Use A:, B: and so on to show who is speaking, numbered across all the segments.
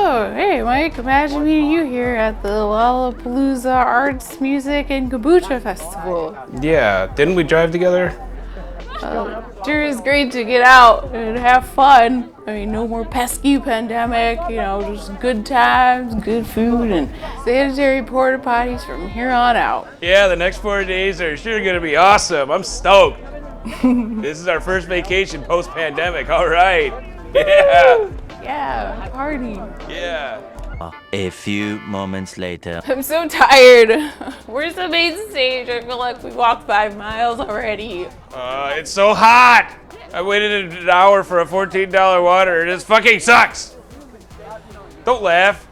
A: Oh, hey, Mike. Imagine meeting you here at the Lollapalooza Arts, Music, and Kombucha Festival.
B: Yeah, didn't we drive together?
A: Sure is great to get out and have fun. I mean, no more pesky pandemic, just good times, good food, and sanitary porta potties from here on out.
B: Yeah, the next 4 days are sure gonna be awesome. I'm stoked. This is our first vacation post-pandemic. All right. Yeah.
A: Yeah, party.
B: Yeah.
C: A few moments later.
A: I'm so tired. Where's the main stage? I feel like we walked 5 miles already.
B: It's so hot. I waited an hour for a $14 water. This fucking sucks. Don't laugh.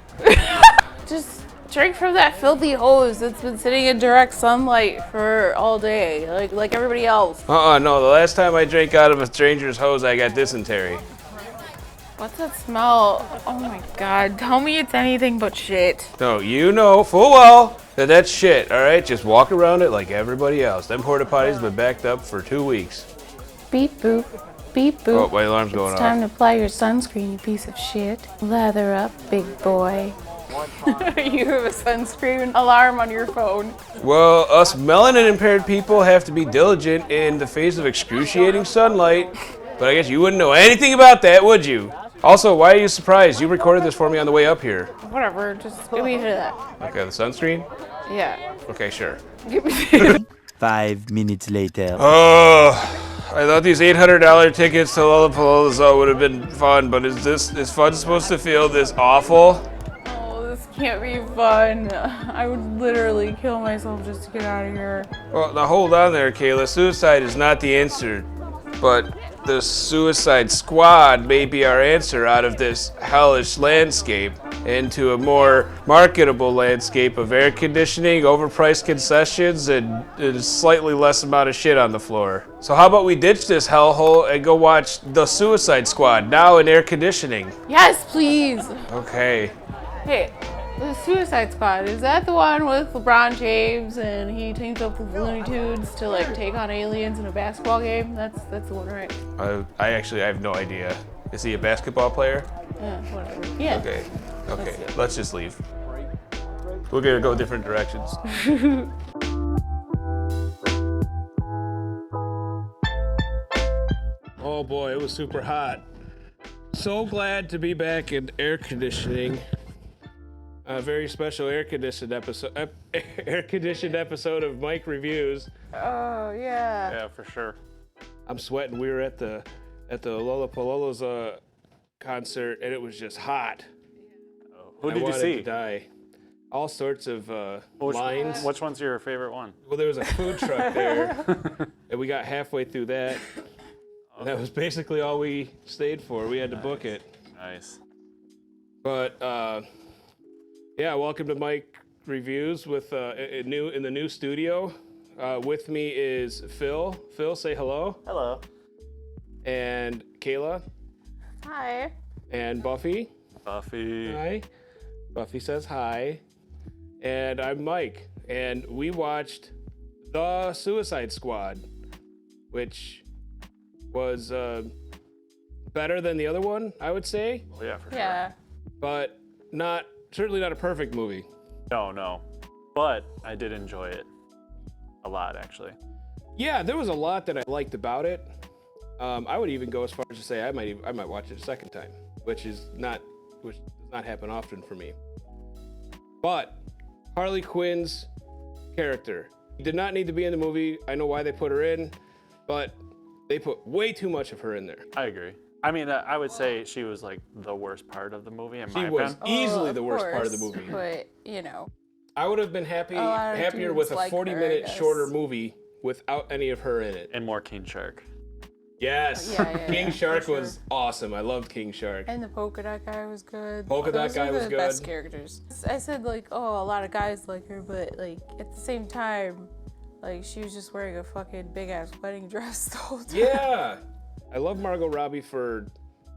A: Just drink from that filthy hose that's been sitting in direct sunlight for all day, like everybody else.
B: No. The last time I drank out of a stranger's hose, I got dysentery.
A: What's that smell? Oh my god, tell me it's anything but shit.
B: No, you know full well that that's shit, all right? Just walk around it like everybody else. Them porta potties been backed up for 2 weeks.
A: Beep boop, beep boop.
B: Oh, my alarm's going off.
A: It's time to apply your sunscreen, you piece of shit. Lather up, big boy. You have a sunscreen alarm on your phone.
B: Well, us melanin impaired people have to be diligent in the face of excruciating sunlight, but I guess you wouldn't know anything about that, would you? Also, why are you surprised? You recorded this for me on the way up here.
A: Whatever, just give me that.
B: Okay, the sunscreen?
A: Yeah.
B: Okay, sure.
A: Give me
C: 5 minutes later.
B: Oh, I thought these $800 tickets to Lollapalooza would have been fun, but is fun supposed to feel this awful?
A: Oh, this can't be fun. I would literally kill myself just to get out of here.
B: Well, now hold on there, Kayla. Suicide is not the answer, but the Suicide Squad may be our answer out of this hellish landscape into a more marketable landscape of air conditioning, overpriced concessions, and a slightly less amount of shit on the floor. So how about we ditch this hellhole and go watch the Suicide Squad, now in air conditioning?
A: Yes, please.
B: Okay.
A: Hey, the Suicide Squad, is that the one with LeBron James and he teams up with Looney Tunes to take on aliens in a basketball game? That's the one, right?
B: I have no idea. Is he a basketball player?
A: Yeah, whatever. Yeah.
B: Okay, let's just leave. We're gonna go different directions. Oh boy, it was super hot. So glad to be back in air conditioning. A very special air conditioned episode of Mike Reviews.
A: Oh, yeah.
D: Yeah, for sure.
B: I'm sweating. We were at the Lollapalooza concert, and it was just hot.
D: Who
B: I
D: did you
B: wanted
D: see?
B: to die. All sorts of lines.
D: Which one's your favorite one?
B: Well, there was a food truck there, and we got halfway through that. And that was basically all we stayed for. We had to book it.
D: Nice.
B: But yeah, welcome to Mike Reviews with in the new studio. With me is Phil. Phil, say hello.
D: Hello.
B: And Kayla.
A: Hi.
B: And Buffy.
D: Buffy.
B: Hi. Buffy says hi. And I'm Mike. And we watched The Suicide Squad, which was better than the other one, I would say.
D: Oh, yeah, for sure.
A: Yeah.
B: But certainly not a perfect movie.
D: No. But I did enjoy it a lot, actually.
B: Yeah, there was a lot that I liked about it. I would even go as far as to say I might watch it a second time, which does not happen often for me. But Harley Quinn's character did not need to be in the movie. I know why they put her in, but they put way too much of her in there.
D: I agree. I mean, I would say she was like the worst part of the movie in my
B: She was
D: opinion.
B: easily the worst part of the movie.
A: But,
B: I would have been happier with a 40-minute shorter movie without any of her in it.
D: And more King Shark.
B: Yes. King Shark was awesome. I loved King Shark.
A: And the polka dot guy was good.
B: Polka dot guy was
A: the
B: good.
A: Best characters. I said a lot of guys like her, but at the same time, she was just wearing a fucking big ass wedding dress the whole time.
B: Yeah. I love Margot Robbie for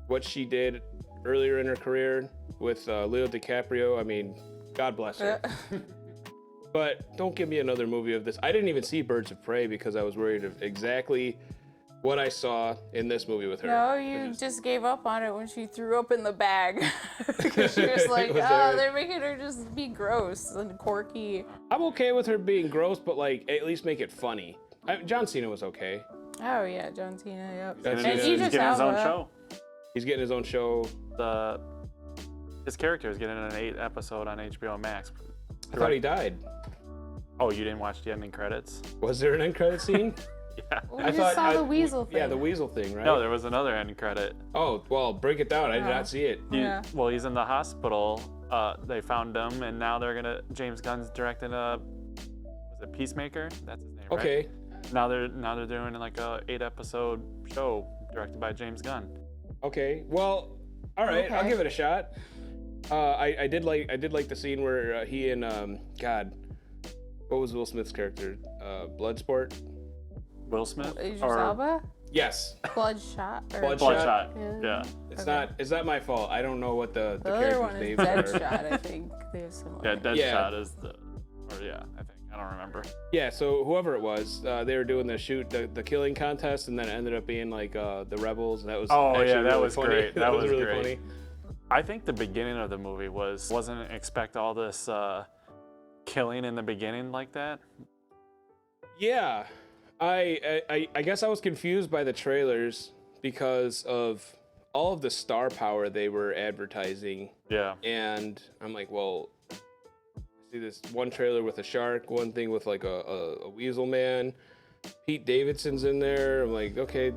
B: what she did earlier in her career with Leo DiCaprio. I mean, God bless her. But don't give me another movie of this. I didn't even see Birds of Prey because I was worried of exactly what I saw in this movie with her.
A: No, you just gave up on it when she threw up in the bag. Because she was like, they're making her just be gross and quirky.
B: I'm okay with her being gross, but like at least make it funny. John Cena was okay.
A: Oh yeah, John Cena, yep.
B: John
A: And
B: Cena.
D: He's
A: Idris
D: getting his own
A: Elba.
D: show.
B: He's getting his own show.
D: His character is getting an 8th episode on HBO Max.
B: I thought he died.
D: Oh, you didn't watch the ending credits?
B: Was there an end credit scene?
D: Yeah.
A: We just saw the weasel thing.
B: Yeah, the weasel thing, right?
D: No, there was another end credit.
B: Oh, well, break it down. I did not see it.
A: Yeah.
D: Well, he's in the hospital. They found him, and now James Gunn's directing was it Peacemaker? That's his name,
B: Okay.
D: right? Now they're doing like a 8-episode show directed by James Gunn.
B: Okay. Well, all right. I'll
A: Okay.
B: give it a shot. I did like the scene where he and God, what was Will Smith's character? Bloodsport.
D: Will Smith?
A: Idris
D: Or
A: Elba?
B: Yes.
A: Bloodshot? Or
B: Bloodshot.
D: Bloodshot. Yeah.
B: It's not my fault. I don't know what the
A: The other one
B: characters'
A: is
B: names are.
A: Deadshot, I think. They have similar.
D: Yeah, Deadshot
B: Yeah.
D: is the. Or yeah, I think. I don't remember.
B: Yeah, so whoever it was, they were doing the killing contest, and then it ended up being like the rebels, and that was
D: Oh,
B: actually
D: yeah, that
B: really
D: was
B: funny.
D: great. That was
B: really
D: great.
B: funny.
D: I think the beginning of the movie wasn't expect all this killing in the beginning like that.
B: Yeah, I guess I was confused by the trailers because of all of the star power they were advertising,
D: Yeah.
B: and I'm like, well, I see this one trailer with a shark, one thing with like a weasel man, Pete Davidson's in there. I'm like, okay,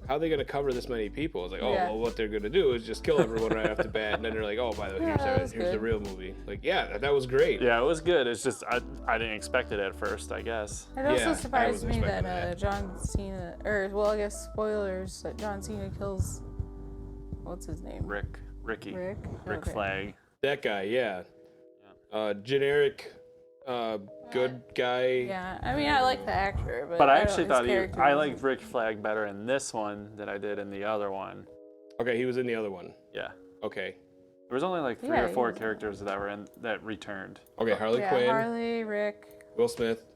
B: how are they gonna cover this many people? I was like, oh,
A: Yeah.
B: well, what they're gonna do is just kill everyone right off the bat, and then they're like, oh, by the way,
A: Yeah, that was
B: here's the
A: good.
B: real movie. Like, yeah, that was great.
D: Yeah, it was good. It's just I didn't expect it at first, I guess.
A: It also
B: Yeah, I
A: surprised
B: wasn't
A: me
B: expecting
A: that
B: that.
A: John Cena, or well, I guess spoilers, that John Cena kills, what's his name?
D: Ricky.
A: Rick?
D: Rick
A: Okay.
D: Flag.
B: That guy, yeah. Generic, good guy.
A: Yeah, I mean, I like the actor, but
D: But I
A: don't-
D: actually
A: his
D: thought
A: character
D: I
A: wasn't-
D: liked Rick Flag better in this one than I did in the other one.
B: Okay, he was in the other one.
D: Yeah.
B: Okay.
D: There was only like 3
A: Yeah,
D: or
A: he
D: 4
A: was in
D: characters that returned.
B: Okay, Harley
A: Yeah,
B: Quinn,
A: Harley, Rick.
B: Will Smith,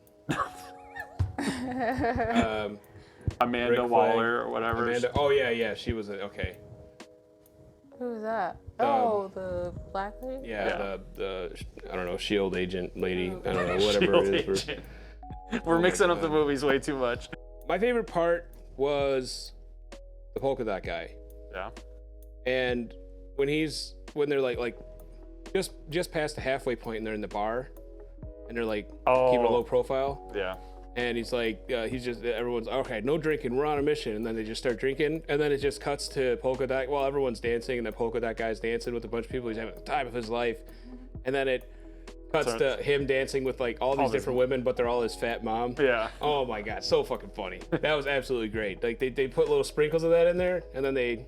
D: Amanda
B: Rick Flag,
D: Waller or whatever.
B: Amanda. Oh yeah, she was in. Okay.
A: Who was that? Oh, the black lady?
B: Yeah, the I don't know, Shield agent lady. I don't know, whatever
D: Shield
B: it is.
D: agent. We're mixing up the movies way too much.
B: My favorite part was the polka dot guy,
D: Yeah.
B: and when they're like just past the halfway point and they're in the bar, and they're like keeping a low profile.
D: Yeah.
B: And he's like, everyone's okay, no drinking, we're on a mission. And then they just start drinking. And then it just cuts to polka dot. Well, everyone's dancing, and the polka dot guy's dancing with a bunch of people. He's having the time of his life. And then it cuts to him dancing with like all these different women, but they're all his fat mom.
D: Yeah.
B: Oh my God, so fucking funny. That was absolutely great. Like they put little sprinkles of that in there, and then they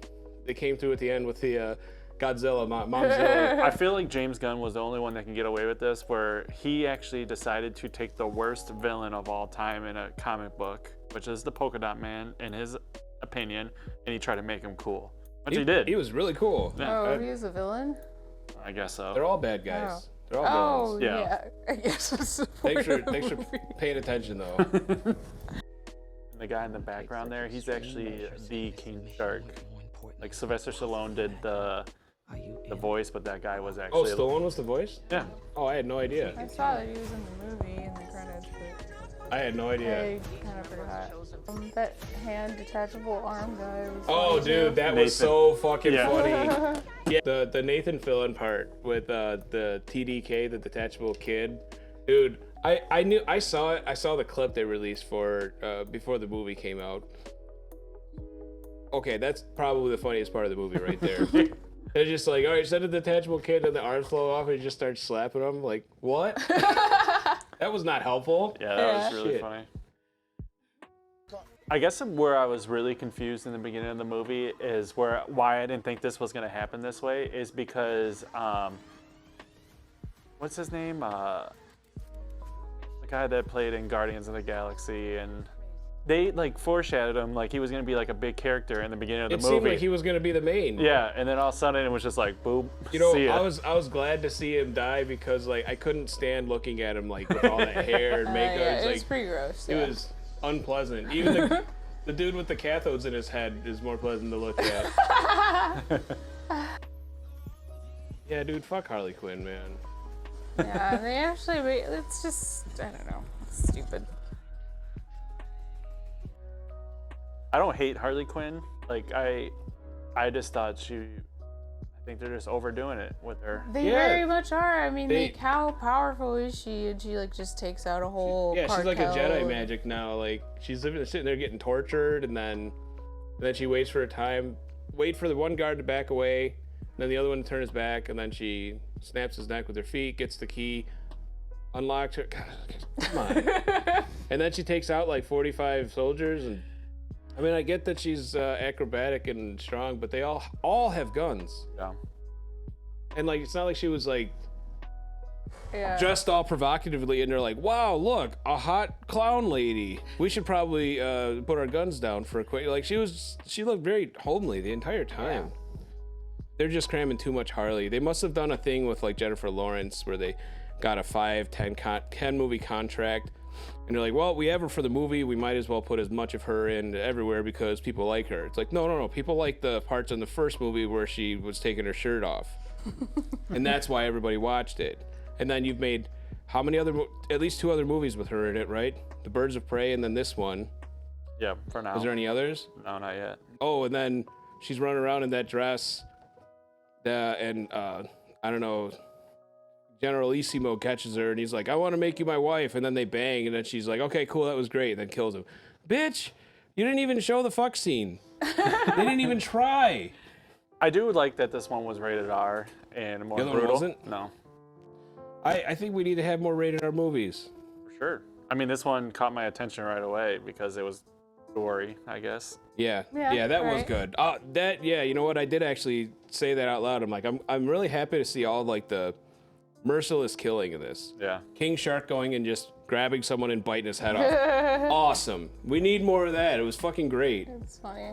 B: came through at the end with the Godzilla, Momzilla.
D: I feel like James Gunn was the only one that can get away with this, where he actually decided to take the worst villain of all time in a comic book, which is the Polka Dot Man, in his opinion, and he tried to make him cool, which he did.
B: He was really cool.
A: Oh, he was a villain?
D: I guess so.
B: They're all bad guys.
A: Oh.
B: They're all
A: Oh,
B: villains.
D: Yeah.
A: yeah. I guess it's a
B: Thanks for
A: movie.
B: paying attention though.
D: The guy in the background there, he's actually the King Shark. Like Sylvester Stallone did the voice, but that guy was
B: Oh,
D: actually.
B: Stallone was the voice?
D: Yeah.
B: Oh, I had no idea.
A: I saw that he was in the movie in the credits, but
B: I had no idea.
A: I kind of forgot. That hand detachable arm guy was
B: Oh,
A: funny,
B: dude,
A: too.
B: that was
D: Nathan.
B: so fucking
D: Yeah.
B: funny. Yeah, the Nathan Fillion part with the TDK, the detachable kid, dude. I saw it. I saw the clip they released for before the movie came out. Okay, that's probably the funniest part of the movie right there. They're just like, all right, send a detachable kid, and the arms flow off, and he just starts slapping him. Like, what? That was not helpful.
D: Yeah, that was
A: Yeah.
D: really
B: Shit.
D: funny. I guess where I was really confused in the beginning of the movie is why I didn't think this was going to happen this way is because what's his name? The guy that played in Guardians of the Galaxy, and they like foreshadowed him like he was going to be like a big character in the beginning of the
B: It
D: movie.
B: seemed like he was gonna be the main.
D: Yeah, and then all of a sudden it was just like boop.
B: You know,
D: see ya.
B: I was glad to see him die because like I couldn't stand looking at him like with all that hair and makeup.
A: Yeah,
B: It's
A: it was
B: like
A: pretty gross.
B: it
A: Yeah.
B: was unpleasant. The dude with the cathodes in his head is more pleasant to look at. Yeah, dude, fuck Harley Quinn, man.
A: Yeah, they actually, it's just, I don't know, it's stupid.
D: I don't hate Harley Quinn. Like I just thought I think they're just overdoing it with her.
A: They
B: Yeah.
A: very much are. I mean,
B: They-
A: like, how powerful is she? And she, like, just takes out a whole
B: Yeah, she's like a
A: cartel
B: Jedi
A: and-
B: magic now. Like, she's sitting there getting tortured, and then she waits for the one guard to back away, and then the other one to turn his back, and then she snaps his neck with her feet, gets the key, unlocks her. God, come on. And then she takes out like 45 soldiers, and I mean, I get that she's acrobatic and strong, but they all have guns,
D: Yeah.
B: and like it's not like she was like
A: Yeah.
B: dressed all provocatively, and they're like, wow, look, a hot clown lady. We should probably put our guns down for a quick. Like she looked very homely the entire time. They're just cramming too much Harley. They must have done a thing with like Jennifer Lawrence where they got a 10 movie contract, and they're like, well, we have her for the movie, we might as well put as much of her in everywhere because people like her. It's like, no, people like the parts in the first movie where she was taking her shirt off. And that's why everybody watched it. And then you've made how many other, at least 2 other movies with her in it, right? The Birds of Prey and then this one.
D: Yeah, for now.
B: Is there any others?
D: No, not yet.
B: Oh, and then she's running around in that dress. And I don't know, Generalissimo catches her and he's like, I want to make you my wife. And then they bang. And then she's like, okay, cool, that was great. And then kills him. Bitch, you didn't even show the fuck scene. They didn't even try.
D: I do like that this one was rated R and more
B: The other one
D: brutal.
B: wasn't?
D: No,
B: I think we need to have more rated R movies.
D: for sure. I mean, this one caught my attention right away because it was gory, I guess.
B: Yeah,
A: Yeah,
B: that was
A: right.
B: good. You know what? I did actually say that out loud. I'm like, I'm really happy to see all like the merciless killing of this.
D: Yeah.
B: King Shark going and just grabbing someone and biting his head off. Awesome. We need more of that. It was fucking great.
A: It's funny.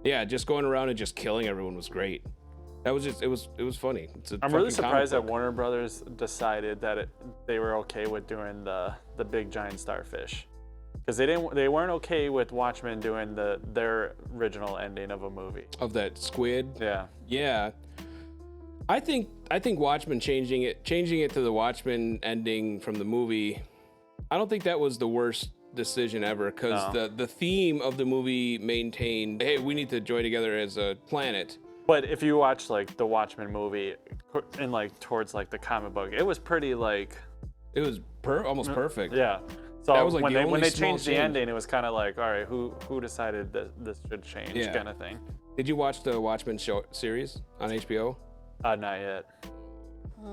B: Yeah, just going around and just killing everyone was great. That was just it was funny. It's a
D: I'm really
B: fucking comic
D: surprised that
B: book.
D: Warner Brothers decided that they were okay with doing the big giant starfish, because they weren't okay with Watchmen doing their original ending of a movie.
B: Of that squid.
D: Yeah.
B: Yeah. I think Watchmen changing it to the Watchmen ending from the movie, I don't think that was the worst decision ever, because
D: No.
B: the theme of the movie maintained, hey, we need to join together as a planet.
D: But if you watch like the Watchmen movie and like towards like the comic book, it was pretty like
B: It was almost perfect.
D: yeah. So
B: That was, like,
D: when
B: the
D: they
B: only small
D: changed the
B: change.
D: ending, it was kind of like, all right, who decided that this should change,
B: Yeah.
D: kind of thing.
B: Did you watch the Watchmen show series on HBO?
D: Not yet.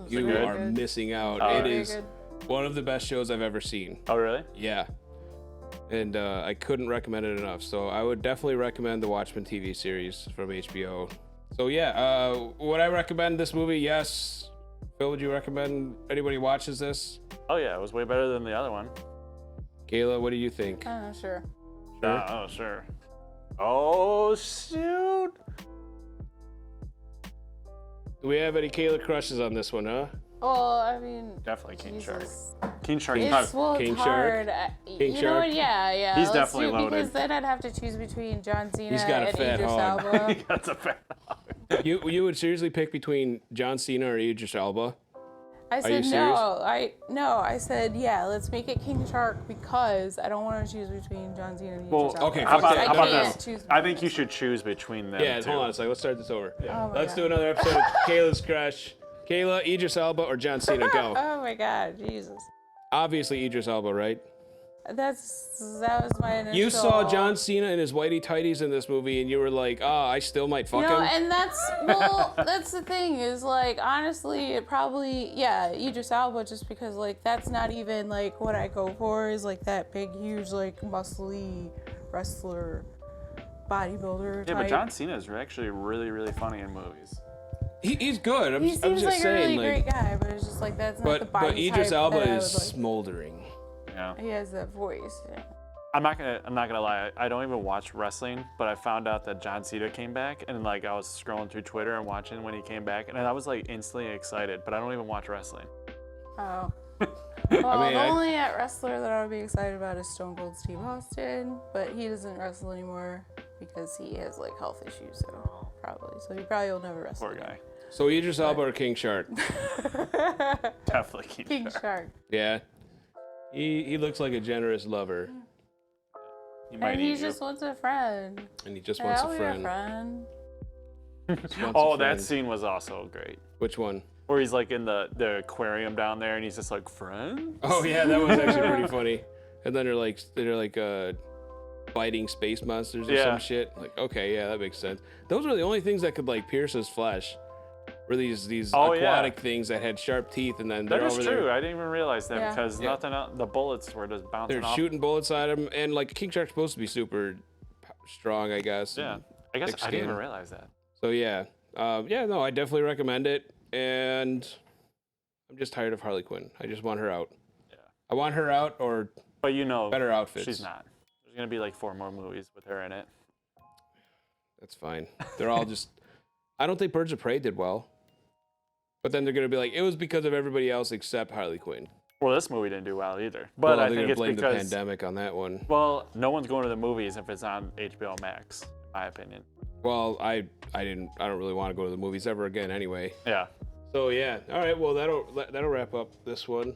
B: You
D: good?
B: are missing out.
D: Oh,
B: It
D: very
B: is one of the best shows I've ever seen.
D: Oh really?
B: Yeah. And I couldn't recommend it enough. So I would definitely recommend the Watchmen TV series from HBO. So yeah, would I recommend this movie? Yes. Phil, would you recommend anybody watches this?
D: Oh yeah, it was way better than the other one.
B: Kayla, what do you think?
A: Sure.
D: Oh sure. Oh shoot.
B: Do we have any Kayla crushes on this one, huh?
A: Well, I mean,
D: Definitely King Shark.
A: Jesus.
D: King Shark.
A: It's, well,
B: King
A: it's
B: Shark?
A: hard.
B: King
A: You know
B: Shark?
A: what? Yeah.
D: He's
A: let's
D: definitely
A: do it,
D: loaded.
A: Because then I'd have to choose between John Cena
B: He's got a
A: and
B: fat
A: Idris
B: hog.
A: Elba.
D: That's a fair.
B: You would seriously pick between John Cena or Idris Elba?
A: I
B: you
A: said
B: serious?
A: no. I said yeah. Let's make it King Shark because I don't want to choose between John Cena and
D: Well,
A: Idris Elba.
B: okay,
D: How about,
B: I
D: how about
A: can't
D: this?
A: choose
D: I think you should choose between them.
B: Yeah,
D: two.
B: hold on a second. Let's start this over.
A: Oh my
B: Let's
A: God.
B: do another episode of Kayla's Crush. Kayla, Idris Elba, or John Cena? Go.
A: Oh my God, Jesus.
B: Obviously Idris Elba, right?
A: That was my initial.
B: You saw John Cena in his whitey tighties in this movie, and you were like, I still might fuck
A: No,
B: him.
A: and that's the thing is like honestly, it probably Idris Elba just because like that's not even like what I go for is like that big huge like muscly wrestler bodybuilder
D: Yeah,
A: type.
D: but John Cena is actually really, really funny in movies.
B: He's good. I'm
A: He
B: just
A: seems like a
B: saying,
A: really
B: like,
A: great guy, but it's just like that's not the
B: but
A: body
B: Idris
A: type
B: Elba
A: that I
B: is
A: would like.
B: smoldering.
D: Yeah.
A: He has that voice. Yeah.
D: I'm not gonna lie. I don't even watch wrestling, but I found out that John Cena came back, and like I was scrolling through Twitter and watching when he came back, and I was like instantly excited. But I don't even watch wrestling.
A: Oh. Well,
B: mean,
A: the only wrestler that I would be excited about is Stone Cold Steve Austin, but he doesn't wrestle anymore because he has like health issues, so he probably will never wrestle.
D: Poor
A: again.
D: guy.
B: So Idris Elba or King Shark?
D: Definitely
A: King Shark.
B: Yeah. He looks like a generous lover,
D: He might
A: And
D: eat
A: he
D: you.
A: just wants a friend.
B: and he just
A: Yeah,
B: wants
A: I'll
B: a
A: be
B: friend.
A: your friend.
B: Just wants
D: Oh,
B: a
D: that
B: friend.
D: scene was also great.
B: Which one?
D: Where he's like in the aquarium down there, and he's just like, friend?
B: Oh yeah, that was actually pretty funny. And then they're like biting space monsters or
D: Yeah.
B: some shit. Like, okay, yeah, that makes sense. Those were the only things that could like pierce his flesh. Were these
D: Oh, yeah.
B: aquatic things that had sharp teeth, and then
D: That
B: they're
D: is
B: over
D: true.
B: there.
D: I didn't even realize that
A: Yeah.
D: because
B: Yeah.
D: nothing else, the bullets were just bouncing
B: They're
D: off.
B: shooting bullets at him, and like King Shark's supposed to be super strong, I guess.
D: Yeah.
B: and
D: I guess
B: thick
D: I didn't even
B: skin.
D: realize that.
B: So yeah, no, I definitely recommend it, and I'm just tired of Harley Quinn. I just want her out.
D: Yeah.
B: I want her out, or
D: But you know,
B: better outfits.
D: she's not. There's going to be like 4 more movies with her in it.
B: That's fine. They're all just. I don't think Birds of Prey did well. But then they're gonna be like, it was because of everybody else except Harley Quinn.
D: Well, this movie didn't do well either. But
B: Well,
D: I
B: they're
D: think
B: gonna
D: it's
B: blame the
D: because,
B: pandemic on that one.
D: well, no one's going to the movies if it's on HBO Max, in my opinion.
B: Well, I don't really want to go to the movies ever again anyway.
D: Yeah.
B: So yeah, all right. Well, that'll wrap up this one.